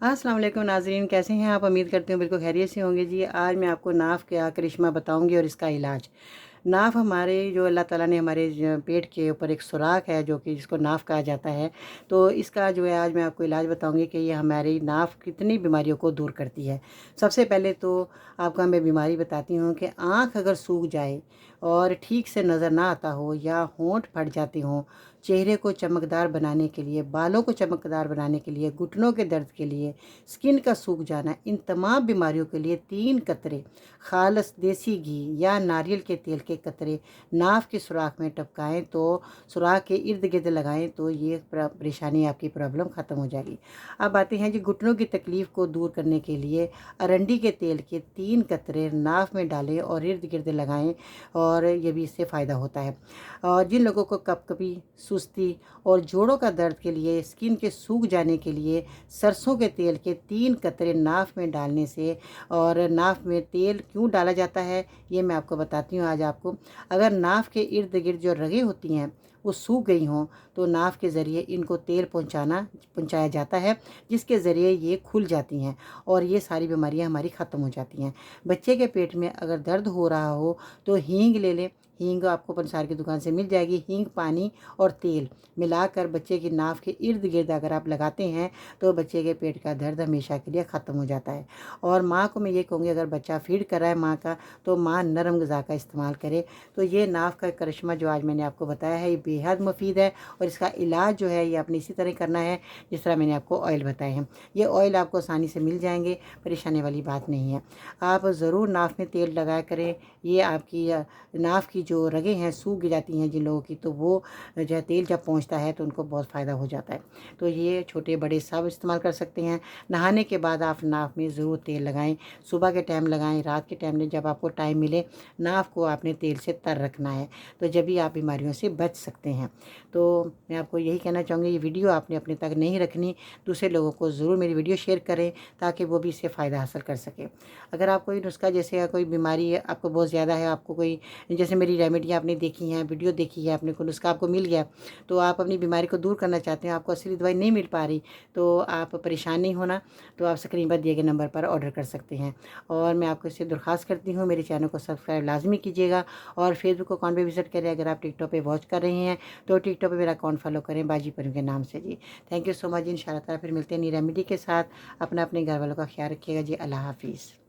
अस्सलाम वालेकुम नाज़रीन, कैसे हैं आप? उम्मीद करती हूँ बिल्कुल खैरियत से होंगे जी। आज मैं आपको नाफ़ का करिश्मा बताऊँगी और इसका इलाज। नाफ़ हमारे जो अल्लाह ताला ने हमारे पेट के ऊपर एक सुराख है जो कि जिसको नाफ़ कहा जाता है। तो इसका जो है आज मैं आपको इलाज बताऊँगी कि ये हमारी नाफ़ कितनी बीमारियों को दूर करती है। सबसे पहले तो आपको मैं बीमारी बताती हूँ कि आँख अगर सूख जाए और ठीक से नज़र ना आता हो या होंठ फट जाते हों, चेहरे को चमकदार बनाने के लिए, बालों को चमकदार बनाने के लिए, घुटनों के दर्द के लिए, स्किन का सूख जाना, इन तमाम बीमारियों के लिए 3 कतरे खालस देसी घी या नारियल के तेल के कतरे नाफ के सुराख में टपकाएं तो सुराख के इर्द गिर्द लगाएं तो ये परेशानी आपकी प्रॉब्लम ख़त्म हो जाएगी। अब आते हैं जी घुटनों की तकलीफ़ को दूर करने के लिए अरंडी के तेल के 3 कतरे नाफ में डालें और इर्द गिर्द लगाएं और ये भी इससे फ़ायदा होता है। और जिन लोगों को कभी सुस्ती और जोड़ों का दर्द के लिए, स्किन के सूख जाने के लिए सरसों के तेल के 3 कतरे नाफ में डालने से, और नाफ में तेल क्यों डाला जाता है ये मैं आपको बताती हूँ आज आपको। अगर नाफ के इर्द गिर्द जो रगें होती हैं वो सूख गई हों तो नाफ के ज़रिए इनको तेल पहुँचाया जाता है, जिसके ज़रिए ये खुल जाती हैं और ये सारी बीमारियां हमारी ख़त्म हो जाती हैं। बच्चे के पेट में अगर दर्द हो रहा हो तो हींग ले लें। हींग आपको पंसार की दुकान से मिल जाएगी। हींग पानी और तेल मिलाकर बच्चे की नाफ के इर्द गिर्द अगर आप लगाते हैं तो बच्चे के पेट का दर्द हमेशा के लिए ख़त्म हो जाता है। और माँ को मैं ये कहूँगी अगर बच्चा फीड कर रहा है माँ का तो माँ नरम ग़िज़ा का इस्तेमाल करे। तो ये नाफ का करिश्मा जो आज मैंने आपको बताया है ये बेहद मुफीद है और इसका इलाज जो है ये आपने इसी तरह करना है जिस तरह मैंने आपको ऑयल बताए हैं। ये ऑयल आपको आसानी से मिल जाएंगे, परेशानी वाली बात नहीं है। आप ज़रूर नाफ में तेल लगाया करें। ये आपकी नाफ की जो रगें हैं सूख जाती हैं जिन लोगों की, तो वो जो है तेल जब पहुँचता है तो उनको बहुत फ़ायदा हो जाता है। तो ये छोटे बड़े सब इस्तेमाल कर सकते हैं। नहाने के बाद आप नाफ में ज़रूर तेल लगाएं। सुबह के टाइम लगाएं, रात के टाइम में जब आपको टाइम मिले नाफ को आपने तेल से तर रखना है, तो जब भी आप बीमारियों से बच सकते हैं। तो मैं आपको यही कहना चाहूँगी ये वीडियो आपने अपने तक नहीं रखनी, दूसरे लोगों को ज़रूर मेरी वीडियो शेयर करें ताकि वो भी इससे फ़ायदा हासिल कर सके। अगर आप कोई नुस्खा जैसे कोई बीमारी है आपको बहुत ज़्यादा है, आपको कोई जैसे मेरी रेमेडी आपने देखी हैं, वीडियो देखी है, आपने कोई नुस्खा आपको मिल गया तो आप अपनी बीमारी को दूर करना चाहते हैं, आपको असली दवाई नहीं मिल पा रही तो आप परेशान नहीं होना, तो आप स्क्रीन पर दिए गए नंबर पर ऑर्डर कर सकते हैं। और मैं आपको इससे दरख्वास्त करती हूँ मेरे चैनल को सब्सक्राइब लाजमी कीजिएगा और फेसबुक अकाउंट पर विजिट करें। अगर आप टिकटॉक पर वॉच कर रहे हैं तो टिकटॉक पर मेरा अकाउंट फॉलो करें बाजी परी के नाम से जी। थैंक यू सो मच जी। इंशाल्लाह ताला फिर मिलते हैं नई रेमेडी के साथ। अपना अपने घर वालों का ख्याल रखिएगा जी। अल्लाह हाफिज़।